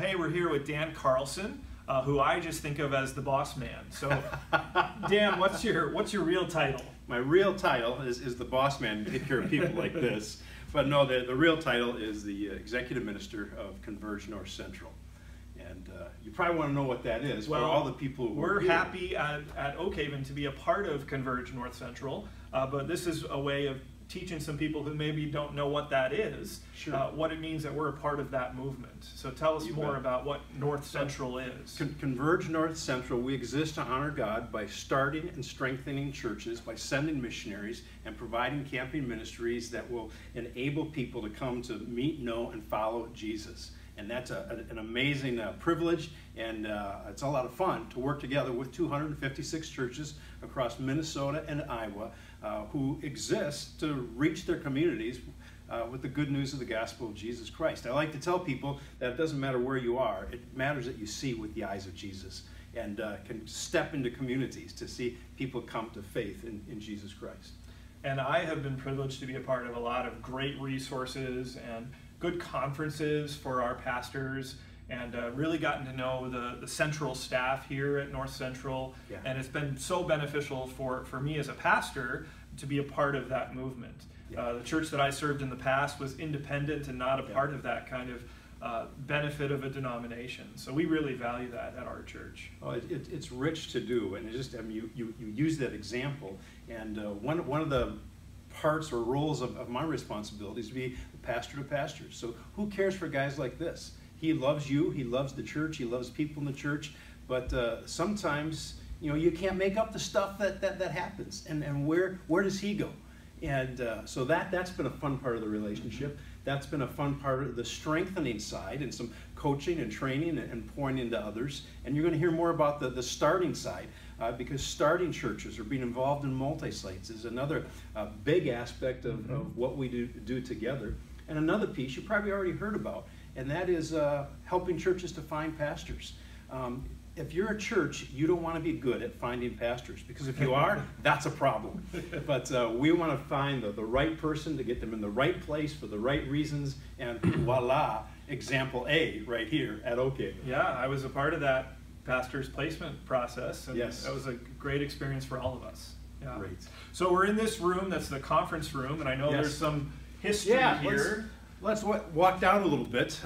hey, we're here with Dan Carlson, who I just think of as the boss man. So, Dan, what's your real title? My real title is the boss man, take care of people like this. But no, the real title is the Executive Minister of Converge North Central. And you probably want to know what that is. Well, for all the people who we're happy at Oak Haven to be a part of Converge North Central, but this is a way of teaching some people who maybe don't know what that is, Sure. What it means that we're a part of that movement. So tell us more about what North Central is. Converge North Central, we exist to honor God by starting and strengthening churches, by sending missionaries and providing camping ministries that will enable people to come to meet, know, and follow Jesus. And that's an amazing privilege, and it's a lot of fun to work together with 256 churches across Minnesota and Iowa who exist to reach their communities with the good news of the gospel of Jesus Christ. I like to tell people that it doesn't matter where you are, it matters that you see with the eyes of Jesus and can step into communities to see people come to faith in Jesus Christ. And I have been privileged to be a part of a lot of great resources and good conferences for our pastors, and really gotten to know the central staff here at North Central. Yeah. And it's been so beneficial for me as a pastor to be a part of that movement. Yeah. The church that I served in the past was independent and not a part of that kind of benefit of a denomination. So we really value that at our church. Well, it's rich to do, and you use that example, and one of the parts or roles of my responsibility is to be pastor to pastor. So who cares for guys like this? He loves you, he loves the church, he loves people in the church, but sometimes you can't make up the stuff that happens, and where does he go? And so that's been a fun part of the relationship. That's been a fun part of the strengthening side, and some coaching and training and pouring into others. And you're going to hear more about the starting side, because starting churches or being involved in multi-sites is another big aspect of what we do together. And another piece you probably already heard about, and that is helping churches to find pastors. If you're a church, you don't want to be good at finding pastors, because if you are, that's a problem. But we want to find the right person to get them in the right place for the right reasons, and voila, example A right here at Oak Haven. Yeah, I was a part of that pastor's placement process, and yes, that was a great experience for all of us. Yeah. Great. So we're in this room, that's the conference room, and I know there's some history here. Let's walk down a little bit.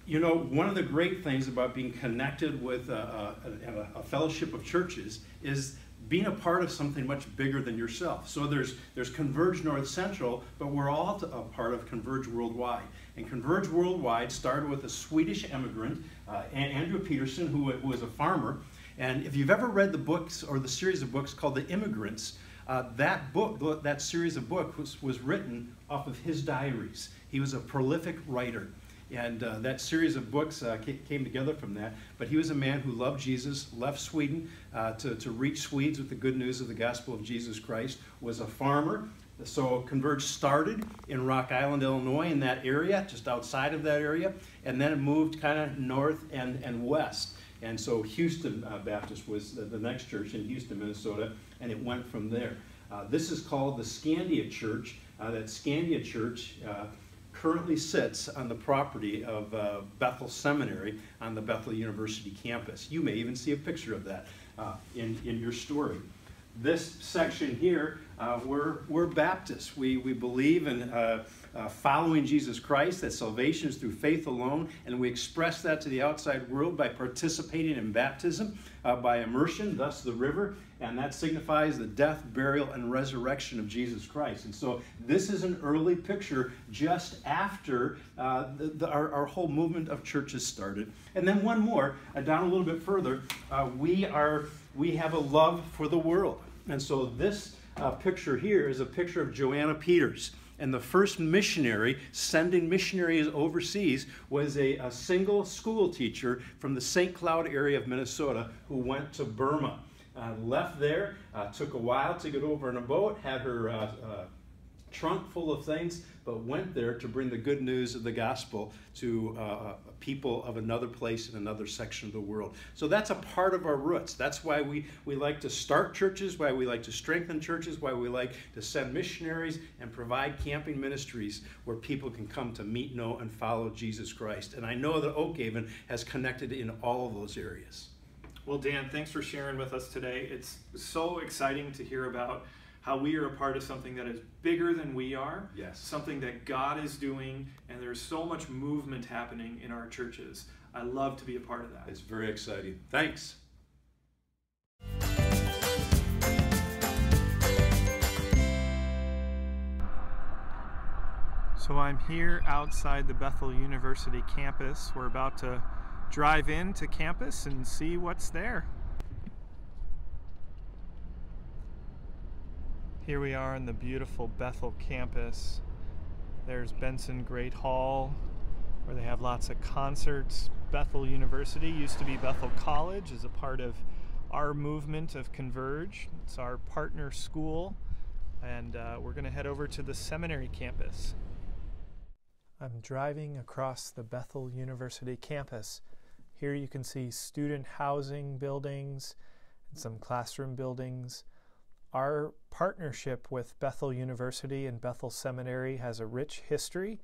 One of the great things about being connected with a fellowship of churches is being a part of something much bigger than yourself. So there's Converge North Central, but we're all a part of Converge Worldwide. And Converge Worldwide started with a Swedish immigrant, Andrew Peterson, who was a farmer. And if you've ever read the books or the series of books called The Immigrants, that series of books was written off of his diaries. He was a prolific writer. And that series of books came together from that. But he was a man who loved Jesus, left Sweden to reach Swedes with the good news of the gospel of Jesus Christ, was a farmer. So Converge started in Rock Island, Illinois, in that area, just outside of that area, and then it moved kind of north and west. And so Houston Baptist was the next church in Houston, Minnesota, and it went from there. This is called the Scandia Church. That Scandia Church currently sits on the property of Bethel Seminary on the Bethel University campus. You may even see a picture of that in your story. This section here, we're Baptists. We believe in following Jesus Christ, that salvation is through faith alone, and we express that to the outside world by participating in baptism, by immersion, thus the river, and that signifies the death, burial, and resurrection of Jesus Christ. And so this is an early picture just after our whole movement of churches started. And then one more, down a little bit further, we have a love for the world. And so this picture here is a picture of Joanna Peters. And the first missionary sending missionaries overseas was a single school teacher from the St. Cloud area of Minnesota who went to Burma. Left there, took a while to get over in a boat, had her trunk full of things, but went there to bring the good news of the gospel to people of another place in another section of the world. So that's a part of our roots. That's why we like to start churches, why we like to strengthen churches, why we like to send missionaries and provide camping ministries where people can come to meet, know, and follow Jesus Christ. And I know that Oak Haven has connected in all of those areas. Well, Dan, thanks for sharing with us today. It's so exciting to hear about how we are a part of something that is bigger than we are, Yes. something that God is doing, and there's so much movement happening in our churches. I love to be a part of that. It's very exciting. Thanks. So I'm here outside the Bethel University campus. We're about to drive into campus and see what's there. Here we are in the beautiful Bethel campus. There's Benson Great Hall, where they have lots of concerts. Bethel University used to be Bethel College, is a part of our movement of Converge. It's our partner school, and we're going to head over to the seminary campus. I'm driving across the Bethel University campus. Here you can see student housing buildings and some classroom buildings. Our partnership with Bethel University and Bethel Seminary has a rich history.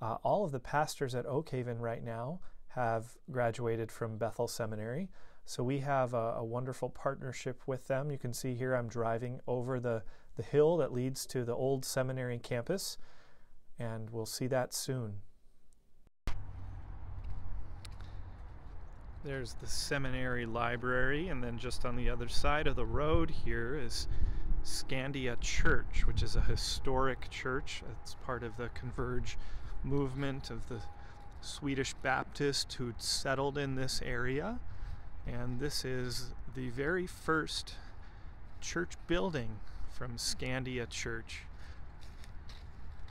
All of the pastors at Oak Haven right now have graduated from Bethel Seminary, so we have a wonderful partnership with them. You can see here I'm driving over the hill that leads to the old seminary campus, and we'll see that soon. There's the seminary library, and then just on the other side of the road here is Scandia Church, which is a historic church. It's part of the Converge movement of the Swedish Baptists who settled in this area. And this is the very first church building from Scandia Church.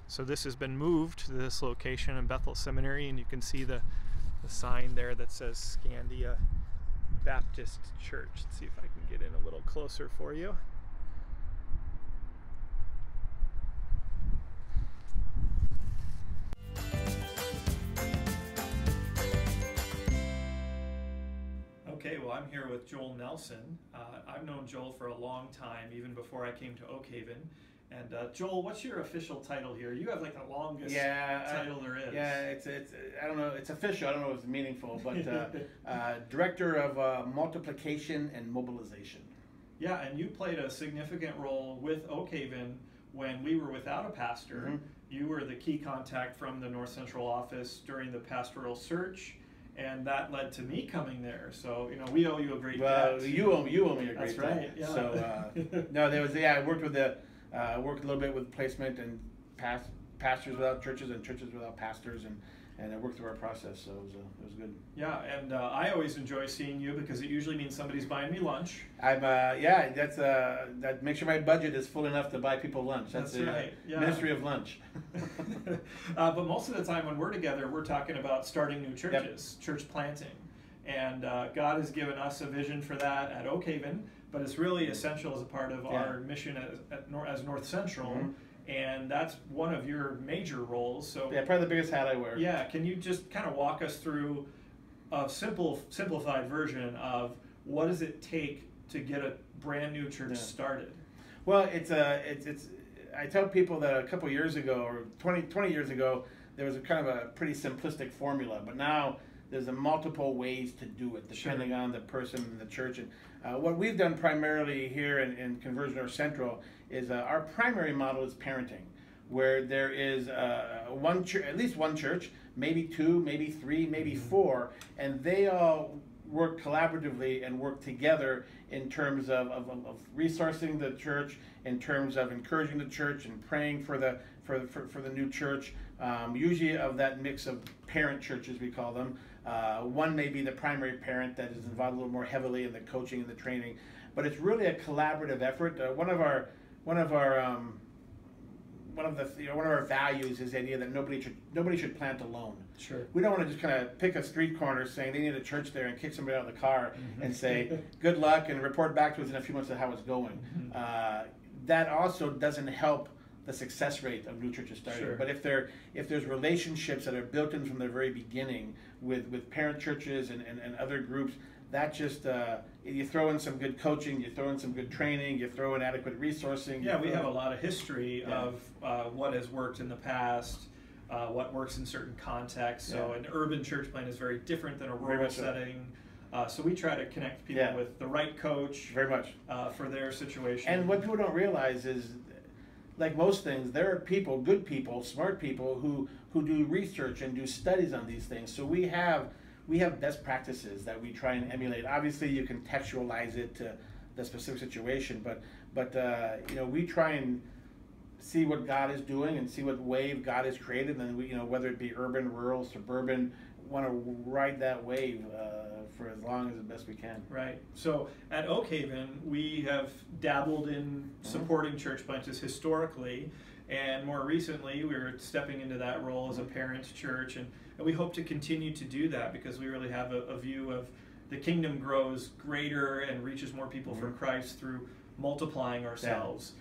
So this has been moved to this location in Bethel Seminary, and you can see the sign there that says Scandia Baptist Church. Let's see if I can get in a little closer for you. Okay, well, I'm here with Joel Nelson. I've known Joel for a long time, even before I came to Oak Haven. And Joel, what's your official title here? You have like the longest title there is. Yeah, it's I don't know, it's official. I don't know if it's meaningful, but Director of Multiplication and Mobilization. Yeah, and you played a significant role with Oak Haven when we were without a pastor. Mm-hmm. You were the key contact from the North Central office during the pastoral search, and that led to me coming there. So, you know, we owe you a great debt. You owe me a great That's debt. right, yeah. So, no, there was, I worked with worked a little bit with placement and pastors without churches and churches without pastors, and I worked through our process, so it was good. Yeah, and I always enjoy seeing you because it usually means somebody's buying me lunch. That makes sure my budget is full enough to buy people lunch. That's right. Yeah. Ministry of Lunch. But most of the time when we're together, we're talking about starting new churches, church planting. And God has given us a vision for that at Oak Haven, but it's really essential as a part of our mission as North Central. Mm-hmm. And that's one of your major roles. So probably the biggest hat I wear. Yeah, can you just kind of walk us through a simplified version of what does it take to get a brand new church started? Well, it's I tell people that a couple years ago, or 20 years ago, there was a kind of a pretty simplistic formula, but now there's multiple ways to do it, depending on the person and the church. And what we've done primarily here in Converge North Central is our primary model is parenting, where there is at least one church, maybe two, maybe three, maybe four, and they all work collaboratively and work together in terms of resourcing the church, in terms of encouraging the church and praying for the new church. Usually of that mix of parent churches, we call them. One may be the primary parent that is involved a little more heavily in the coaching and the training, but it's really a collaborative effort. One of our values is the idea that nobody should plant alone. Sure. We don't want to just kind of pick a street corner saying they need a church there and kick somebody out of the car and say good luck and report back to us in a few months of how it's going. That also doesn't help the success rate of new churches starting. Sure. But if there's relationships that are built in from the very beginning with parent churches and other groups, that just you throw in some good coaching, you throw in some good training, you throw in adequate resourcing. Yeah, we have a lot of history of what has worked in the past, what works in certain contexts. So an urban church plant is very different than a rural setting. So we try to connect people with the right coach very much for their situation. And what people don't realize is, like most things, there are people, good people, smart people who do research and do studies on these things. So we have best practices that we try and emulate. Obviously, you contextualize it to the specific situation, but you know, we try and see what God is doing and see what wave God has created, and we, you know, whether it be urban, rural, suburban, want to ride that wave for as long as the best we can. Right. So at Oak Haven, we have dabbled in supporting church planters historically, and more recently we're stepping into that role as a parents' church, and we hope to continue to do that because we really have a view of the kingdom grows greater and reaches more people for Christ through multiplying ourselves.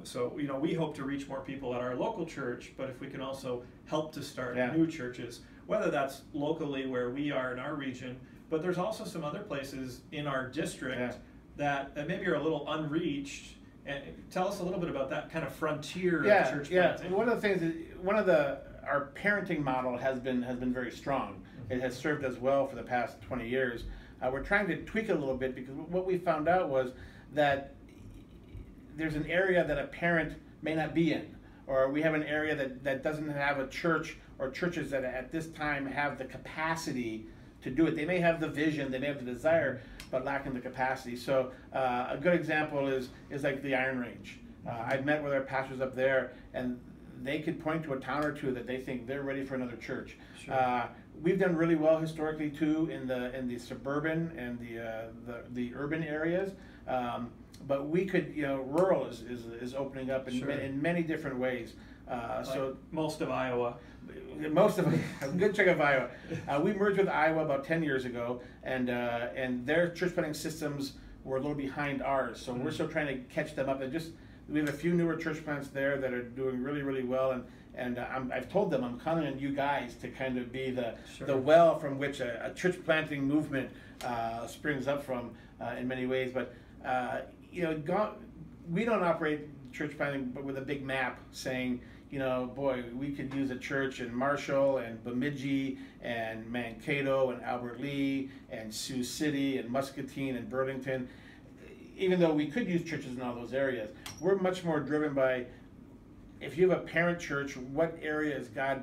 So, you know, we hope to reach more people at our local church, but if we can also help to start new churches, whether that's locally where we are in our region, but there's also some other places in our district that maybe are a little unreached. And tell us a little bit about that kind of frontier of church planting. One of the things, our parenting model has been very strong. It has served us well for the past 20 years. We're trying to tweak it a little bit because what we found out was that there's an area that a parent may not be in, or we have an area that doesn't have a church or churches that at this time have the capacity to do it. They may have the vision, they may have the desire, but lacking the capacity. So a good example is like the Iron Range. I've met with our pastors up there, and they could point to a town or two that they think they're ready for another church. Sure. We've done really well historically too in the suburban and the urban areas. But we could, you know, rural is opening up in many different ways. Like so most of Iowa. Most of a good chunk of Iowa. We merged with Iowa about 10 years ago, and their church planting systems were a little behind ours. So we're still trying to catch them up. We have a few newer church plants there that are doing really, really well, and I've told them I'm counting on you guys to kind of be the well from which a church planting movement springs up from in many ways. But you know, we don't operate church planting but with a big map saying, you know, boy, we could use a church in Marshall and Bemidji and Mankato and Albert Lee and Sioux City and Muscatine and Burlington. Even though we could use churches in all those areas, we're much more driven by, if you have a parent church, what area is God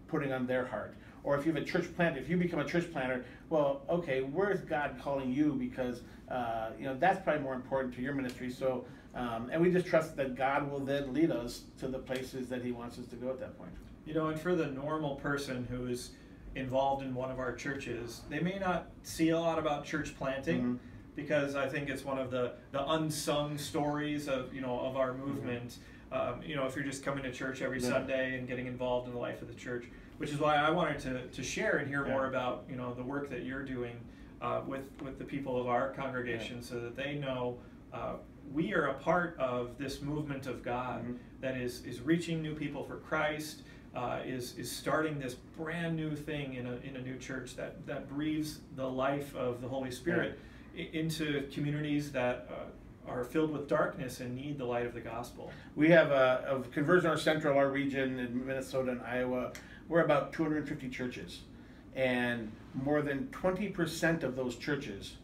putting on their heart? Or if you have a church plant, if you become a church planter, well, okay, where is God calling you? Because you know, that's probably more important to your ministry. So, and we just trust that God will then lead us to the places that He wants us to go at that point. You know, and for the normal person who is involved in one of our churches, they may not see a lot about church planting. Because I think it's one of the unsung stories of, you know, of our movement. You know, if you're just coming to church every Sunday and getting involved in the life of the church, which is why I wanted to share and hear more about, you know, the work that you're doing with the people of our congregation, so that they know we are a part of this movement of God that is reaching new people for Christ, is starting this brand new thing in a new church that breathes the life of the Holy Spirit into communities that are filled with darkness and need the light of the gospel. We have of Conversion North Central, our region in Minnesota and Iowa, we're about 250 churches, and more than 20% of those churches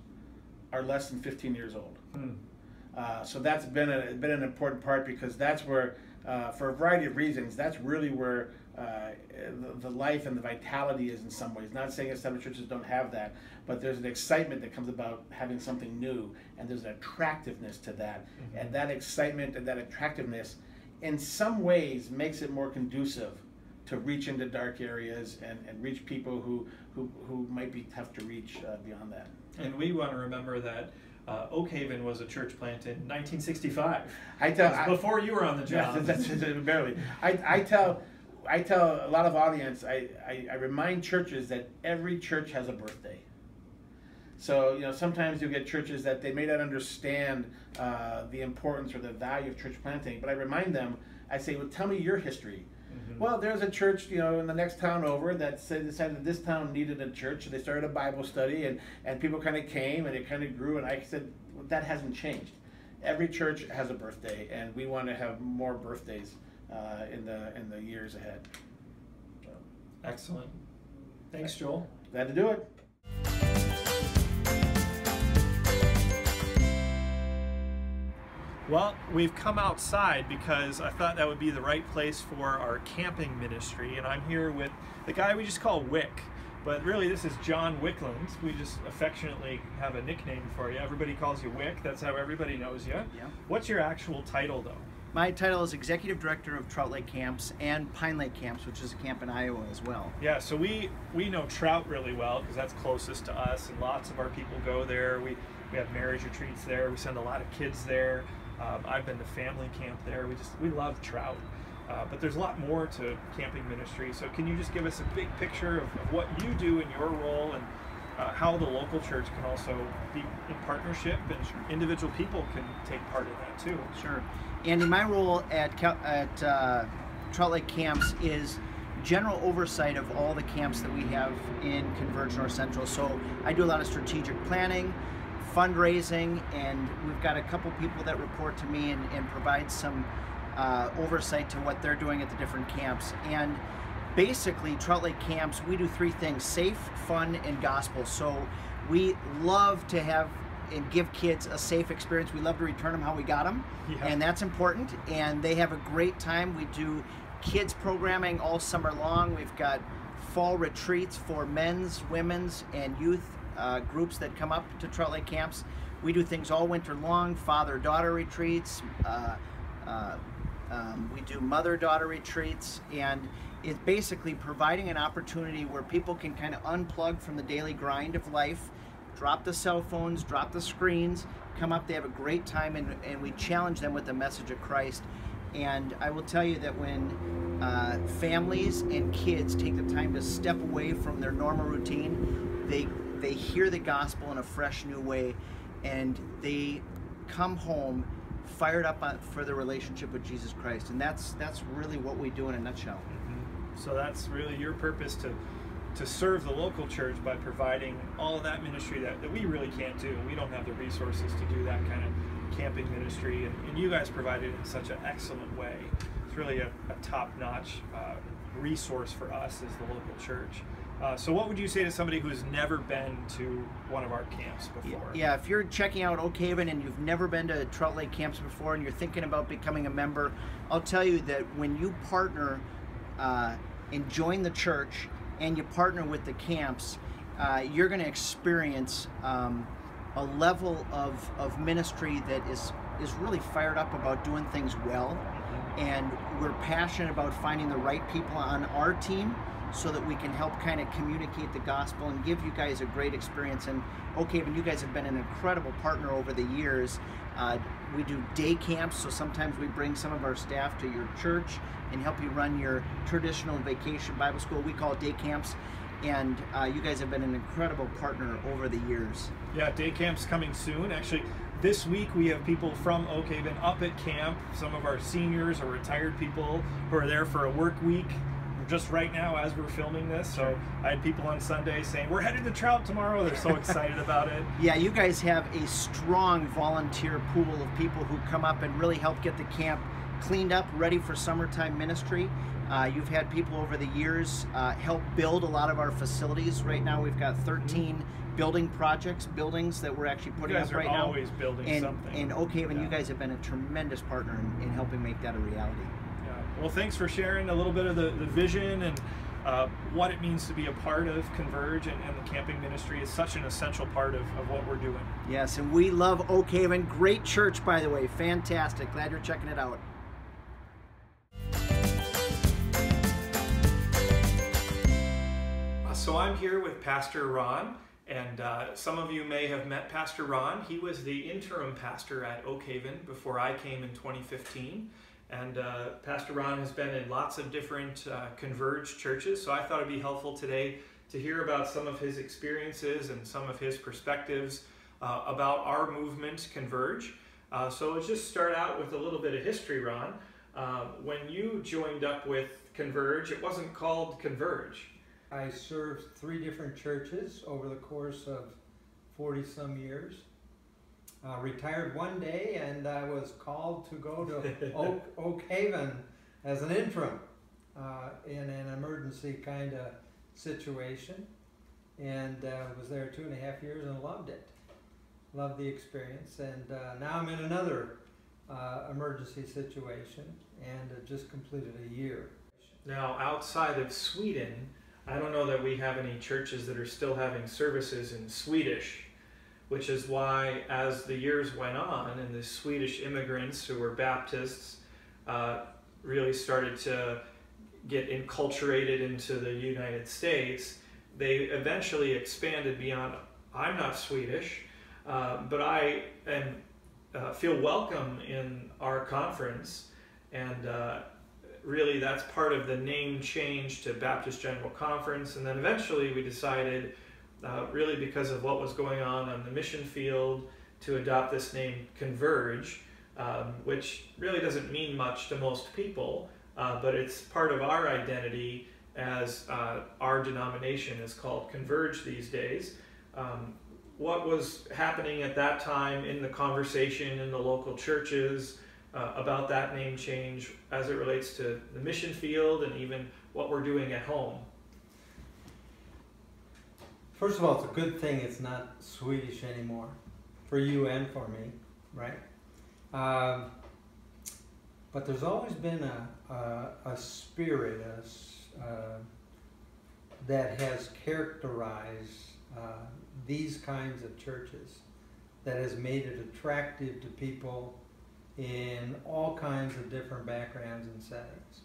are less than 15 years old. So that's been an important part, because that's where, for a variety of reasons, that's really where the life and the vitality is in some ways. Not saying that some churches don't have that, but there's an excitement that comes about having something new, and there's an attractiveness to that. And that excitement and that attractiveness in some ways makes it more conducive to reach into dark areas and reach people who might be tough to reach beyond that. And we want to remember that Oak Haven was a church plant in 1965. Before you were on the job. That's barely. I tell a lot of audience, I remind churches that every church has a birthday. So, sometimes you'll get churches that they may not understand the importance or the value of church planting, but I remind them, I say, well, tell me your history. Well, there's a church, in the next town over that decided that this town needed a church, so they started a Bible study, and people kind of came, and it kind of grew, and I said, well, that hasn't changed. Every church has a birthday, and we want to have more birthdays in the years ahead. So, Excellent. Thanks, Joel. Glad to do it. Well, we've come outside because I thought that would be the right place for our camping ministry, and I'm here with the guy we just call Wick, but really this is John Wickland. We just affectionately have a nickname for you. Everybody calls you Wick. That's how everybody knows you. Yeah. What's your actual title, though? My title is Executive Director of Trout Lake Camps and Pine Lake Camps, which is a camp in Iowa as well. Yeah, so we know Trout really well because that's closest to us, and lots of our people go there. We have marriage retreats there. We send a lot of kids there. I've been to family camp there. We love Trout, but there's a lot more to camping ministry. So can you just give us a big picture of what you do in your role, and how the local church can also be in partnership, and individual people can take part in that too? Sure. And in my role at Trout Lake Camps is general oversight of all the camps that we have in Converge North Central. So I do a lot of strategic planning, fundraising, and we've got a couple people that report to me and provide some oversight to what they're doing at the different camps. And basically, Trout Lake Camps, we do three things: safe, fun, and gospel. So we love to have and give kids a safe experience. We love to return them how we got them, and that's important. And they have a great time. We do kids programming all summer long. We've got fall retreats for men's, women's, and youth groups that come up to Trout Lake Camps. We do things all winter long, father-daughter retreats. We do mother-daughter retreats, and it's basically providing an opportunity where people can kind of unplug from the daily grind of life, drop the cell phones, drop the screens, come up, they have a great time, and we challenge them with the message of Christ. And I will tell you that when families and kids take the time to step away from their normal routine, they hear the gospel in a fresh new way, and they come home fired up for the relationship with Jesus Christ. And that's really what we do in a nutshell. So that's really your purpose, to serve the local church by providing all of that ministry that we really can't do. We don't have the resources to do that kind of camping ministry, and you guys provide it in such an excellent way. It's really a top-notch resource for us as the local church. So what would you say to somebody who's never been to one of our camps before? Yeah, if you're checking out Oak Haven and you've never been to Trout Lake Camps before and you're thinking about becoming a member, I'll tell you that when you partner and join the church and you partner with the camps, you're going to experience a level of ministry that is really fired up about doing things well. And we're passionate about finding the right people on our team so that we can help kind of communicate the gospel and give you guys a great experience. And Oak Haven, you guys have been an incredible partner over the years. We do day camps, so sometimes we bring some of our staff to your church and help you run your traditional vacation Bible school. We call it day camps. And you guys have been an incredible partner over the years. Yeah, day camp's coming soon. Actually, this week we have people from Oak Haven up at camp. Some of our seniors or retired people who are there for a work week just right now as we're filming this. So I had people on Sunday saying, we're headed to Trout tomorrow. They're so excited about it. Yeah, you guys have a strong volunteer pool of people who come up and really help get the camp cleaned up, ready for summertime ministry. You've had people over the years help build a lot of our facilities. Right now we've got 13 buildings that we're actually putting up right now. You guys are always building something. In Oak Haven, you guys have been a tremendous partner in helping make that a reality. Yeah. Well, thanks for sharing a little bit of the vision and what it means to be a part of Converge, and the camping ministry is such an essential part of what we're doing. Yes, and we love Oak Haven. Great church, by the way. Fantastic. Glad you're checking it out. So I'm here with Pastor Ron, and some of you may have met Pastor Ron. He was the interim pastor at Oak Haven before I came in 2015. And Pastor Ron has been in lots of different Converge churches, so I thought it'd be helpful today to hear about some of his experiences and some of his perspectives about our movement, Converge. So let's just start out with a little bit of history, Ron. When you joined up with Converge, it wasn't called Converge. I served 3 different churches over the course of 40-some years. Retired one day, and I was called to go to Oak Haven as an interim in an emergency kind of situation, and was there 2.5 years and loved it. Loved the experience, and now I'm in another emergency situation, and just completed a year. Now, outside of Sweden, I don't know that we have any churches that are still having services in Swedish, which is why, as the years went on, and the Swedish immigrants who were Baptists really started to get enculturated into the United States, they eventually expanded beyond, I'm not Swedish, but I feel welcome in our conference, and really that's part of the name change to Baptist General Conference. And then eventually we decided, really because of what was going on the mission field, to adopt this name Converge, which really doesn't mean much to most people, but it's part of our identity, as our denomination is called Converge these days. What was happening at that time in the conversation in the local churches about that name change as it relates to the mission field and even what we're doing at home? First of all, it's a good thing it's not Swedish anymore, for you and for me, right? But there's always been a spirit that has characterized these kinds of churches, that has made it attractive to people in all kinds of different backgrounds and settings.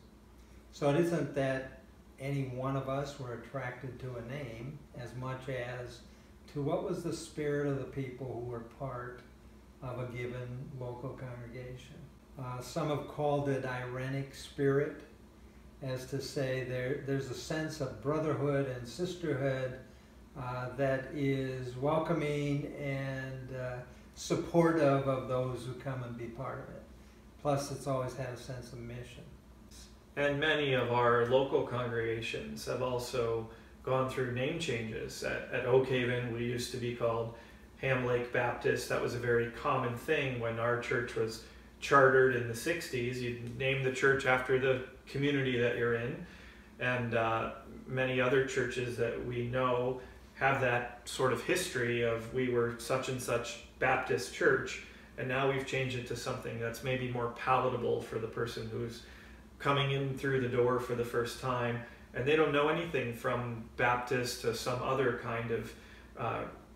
So it isn't that any one of us were attracted to a name as much as to what was the spirit of the people who were part of a given local congregation. Some have called it irenic spirit, as to say there's a sense of brotherhood and sisterhood that is welcoming and supportive of those who come and be part of it. Plus, it's always had a sense of mission. And many of our local congregations have also gone through name changes. At Oak Haven, we used to be called Ham Lake Baptist. That was a very common thing when our church was chartered in the 60s. You'd name the church after the community that you're in. And many other churches that we know have that sort of history of, we were such and such Baptist church, and now we've changed it to something that's maybe more palatable for the person who's coming in through the door for the first time, and they don't know anything from Baptist to some other kind of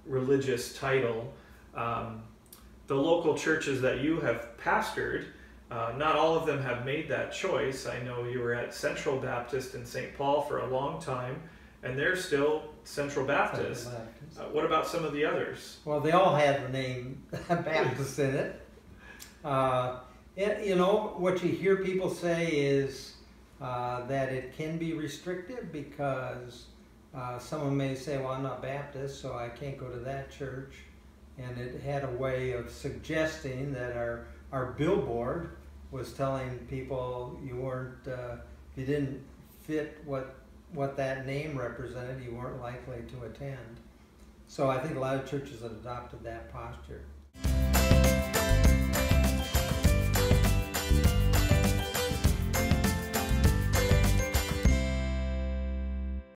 religious title. The local churches that you have pastored, not all of them have made that choice. I know you were at Central Baptist in St. Paul for a long time, and they're still Central Baptist. What about some of the others? Well, they all had the name Baptist in it. You know, what you hear people say is that it can be restrictive, because someone may say, well, I'm not Baptist, so I can't go to that church. And it had a way of suggesting that our billboard was telling people you weren't, if you didn't fit what that name represented, you weren't likely to attend. So I think a lot of churches have adopted that posture.